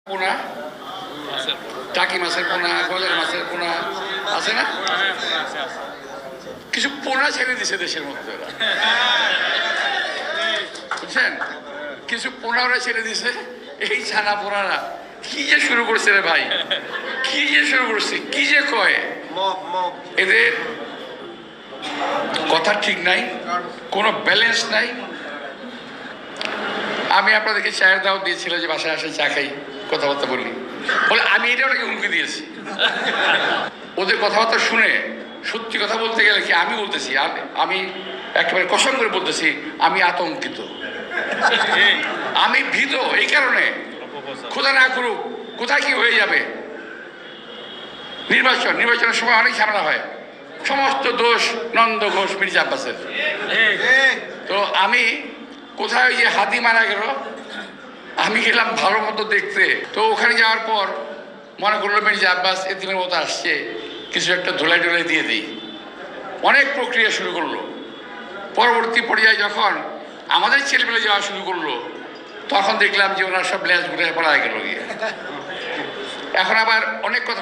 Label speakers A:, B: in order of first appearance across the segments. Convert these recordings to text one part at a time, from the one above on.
A: পোনা, টাকি মাছের পোনা, গজার মাছের পোনা আছে না? কিছু পোনা ছেড়ে দিছে দেশের মধ্যে, বুঝছেন? কিছু পোনা ওরা ছেড়ে দিছে। এই ছানা পোনারা কি যে শুরু করছে রে ভাই, কি যে শুরু করছে, কি যে কয়, এদের কথা ঠিক নাই, কোনো ব্যালেন্স নাই। আমি আপনাদেরকে চায়ের দাওয়াত দিয়েছিল যে বাসায় আসে চা খাই, কথাবার্তা বলি, বলে আমি এটা ওটাকে হুমকি দিয়েছি। ওদের কথাবার্তা শুনে সত্যি কথা বলতে গেলে কি আমি বলতেছি, আমি একেবারে কসম করে বলতেছি, আমি আতঙ্কিত, আমি ভীত। এই কারণে খোদা না করুক কোথায় কি হয়ে যাবে। নির্বাচনের সময় অনেক ঝামেলা হয়, সমস্ত দোষ নন্দ ঘোষ মির্জা আব্বাসের। তো আমি কোথায় যে হাতি মারা গেল, আমি গেলাম ভালো মতো দেখতে। তো ওখানে যাওয়ার পর মনে করলো মির্জা আব্বাস এতিমের মতো আসছে, কিছু একটা ধুলাই টুলাই দিয়ে দিই। অনেক প্রক্রিয়া শুরু করলো। পরবর্তী পর্যায়ে যখন আমাদের ছেলেমেলে যাওয়া শুরু করলো, তখন দেখলাম যে ওনার সব ল্যাস ঘুরে পড়া গেল গিয়ে। এখন আবার অনেক কথা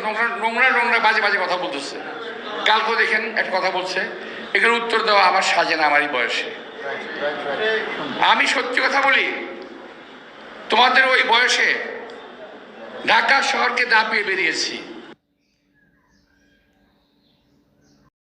A: নোংরা বাজে বাজে কথা বলতেছে। কালকে দেখেন একটা কথা বলছে, এগুলো উত্তর দেওয়া আমার সাজে না আমারই বয়সে। আমি সত্যি কথা বলি, তোমাদের ওই বয়সে ঢাকা শহরকে দাপিয়ে বেরিয়েছি।